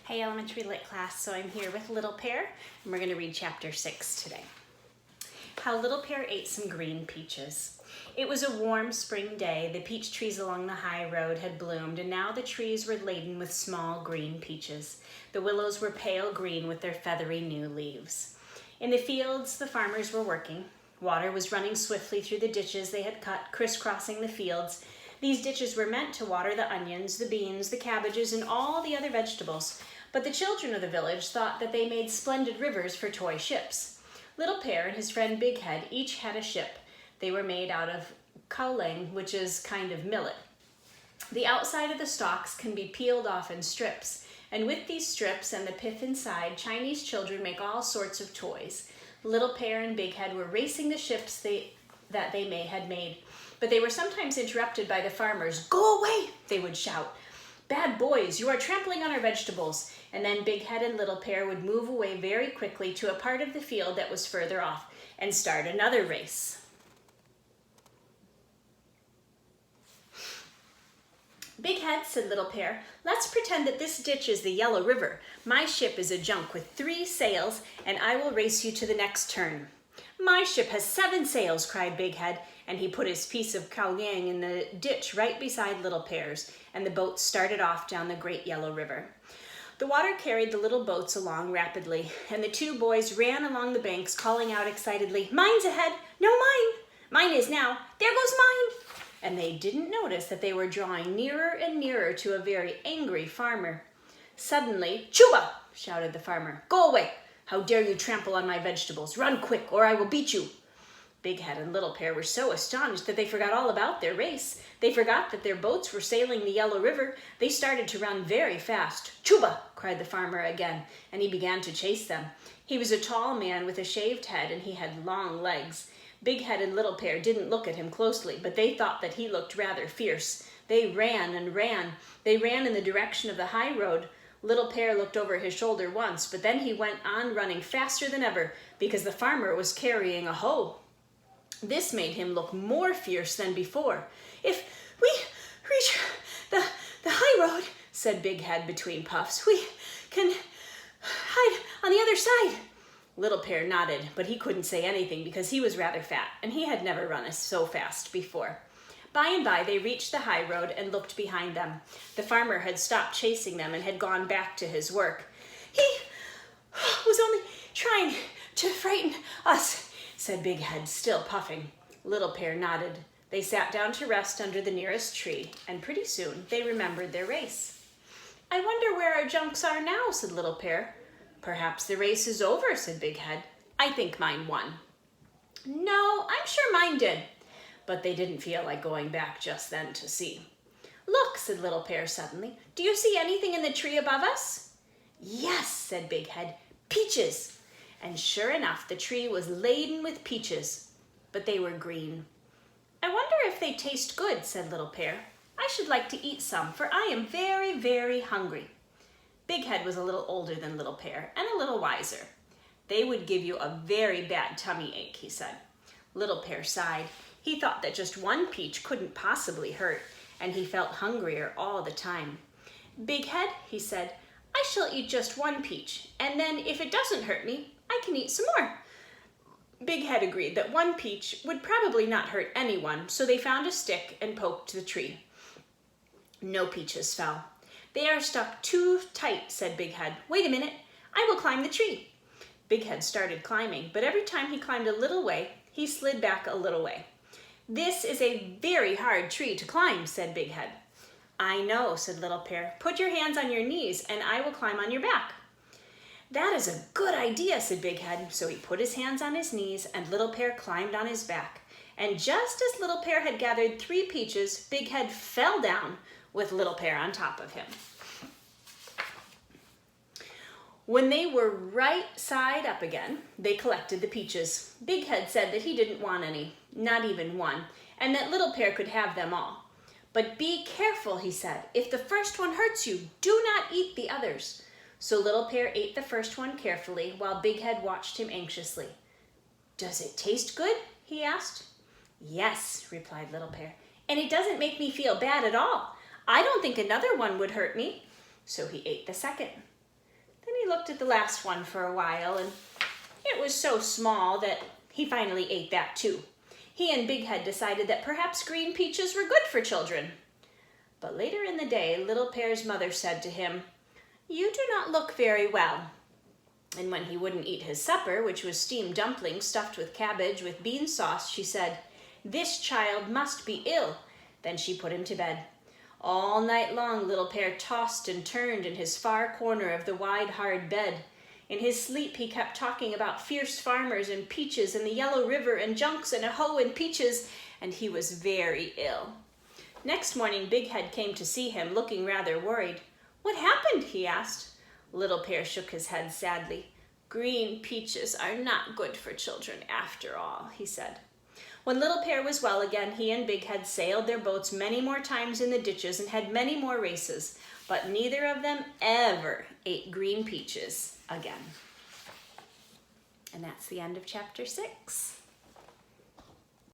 Hi elementary lit class, so I'm here with Little Pear and we're going to read chapter 6 today. How Little Pear Ate Some Green Peaches. It was a warm spring day. The peach trees along the high road had bloomed and now the trees were laden with small green peaches. The willows were pale green with their feathery new leaves. In the fields, the farmers were working. Water was running swiftly through the ditches they had cut, crisscrossing the fields. These ditches were meant to water the onions, the beans, the cabbages, and all the other vegetables. But the children of the village thought that they made splendid rivers for toy ships. Little Pear and his friend Big Head each had a ship. They were made out of cowling, which is kind of millet. The outside of the stalks can be peeled off in strips, and with these strips and the pith inside, Chinese children make all sorts of toys. Little Pear and Big Head were racing the ships that they had made, but they were sometimes interrupted by the farmers. "Go away," they would shout. "Bad boys, you are trampling on our vegetables." And then Big Head and Little Pear would move away very quickly to a part of the field that was further off and start another race. "Big Head," said Little Pear, "let's pretend that this ditch is the Yellow River. My ship is a junk with 3 sails, and I will race you to the next turn." "My ship has 7 sails," cried Big Head, and he put his piece of cowling in the ditch right beside Little Pear's, and the boat started off down the great Yellow River. The water carried the little boats along rapidly, and the 2 boys ran along the banks, calling out excitedly, "Mine's ahead! No, mine! Mine is now! There goes mine!" And they didn't notice that they were drawing nearer and nearer to a very angry farmer. Suddenly, "Chuba!" shouted the farmer. "Go away! How dare you trample on my vegetables? Run quick, or I will beat you!" Big Head and Little Pear were so astonished that they forgot all about their race. They forgot that their boats were sailing the Yellow River. They started to run very fast. "Chuba!" cried the farmer again, and he began to chase them. He was a tall man with a shaved head, and he had long legs. Big Head and Little Pear didn't look at him closely, but they thought that he looked rather fierce. They ran and ran. They ran in the direction of the high road. Little Pear looked over his shoulder once, but then he went on running faster than ever because the farmer was carrying a hoe. This made him look more fierce than before. "If we reach the high road," said Big Head between puffs, "we can hide on the other side." Little Pear nodded, but he couldn't say anything because he was rather fat, and he had never run so fast before. By and by, they reached the high road and looked behind them. The farmer had stopped chasing them and had gone back to his work. "He was only trying to frighten us," said Big Head, still puffing. Little Pear nodded. They sat down to rest under the nearest tree, and pretty soon they remembered their race. "I wonder where our junks are now," said Little Pear. "Perhaps the race is over," said Big Head. "I think mine won." "No, I'm sure mine did." But they didn't feel like going back just then to see. "Look," said Little Pear suddenly. "Do you see anything in the tree above us?" "Yes," said Big Head. "Peaches." And sure enough, the tree was laden with peaches, but they were green. "I wonder if they taste good," said Little Pear. "I should like to eat some, for I am very, very hungry." Big Head was a little older than Little Pear and a little wiser. "They would give you a very bad tummy ache," he said. Little Pear sighed. He thought that just one peach couldn't possibly hurt, and he felt hungrier all the time. "Big Head," he said, "I shall eat just one peach, and then if it doesn't hurt me, I can eat some more." Big Head agreed that one peach would probably not hurt anyone, so they found a stick and poked the tree. No peaches fell. "They are stuck too tight," said Big Head. "Wait a minute, I will climb the tree." Big Head started climbing, but every time he climbed a little way, he slid back a little way. "This is a very hard tree to climb," said Big Head. "I know," said Little Pear. "Put your hands on your knees and I will climb on your back." "That is a good idea," said Big Head. So he put his hands on his knees and Little Pear climbed on his back. And just as Little Pear had gathered 3 peaches, Big Head fell down with Little Pear on top of him. When they were right side up again, they collected the peaches. Big Head said that he didn't want any, not even one, and that Little Pear could have them all. "But be careful," he said. "If the first one hurts you, do not eat the others." So Little Pear ate the first one carefully while Big Head watched him anxiously. "Does it taste good?" he asked. "Yes," replied Little Pear, "and it doesn't make me feel bad at all. I don't think another one would hurt me." So he ate the second. looked at the last one for a while, and it was so small that he finally ate that too. He and Big Head decided that perhaps green peaches were good for children. But later in the day, Little Pear's mother said to him, "You do not look very well." And when he wouldn't eat his supper, which was steamed dumplings stuffed with cabbage with bean sauce, she said, "This child must be ill." Then she put him to bed. All night long, Little Pear tossed and turned in his far corner of the wide, hard bed. In his sleep, he kept talking about fierce farmers and peaches and the Yellow River and junks and a hoe and peaches, and he was very ill. Next morning, Big Head came to see him, looking rather worried. "What happened?" he asked. Little Pear shook his head sadly. "Green peaches are not good for children after all," he said. When Little Pear was well again, he and Big Head sailed their boats many more times in the ditches and had many more races, but neither of them ever ate green peaches again. And that's the end of chapter 6.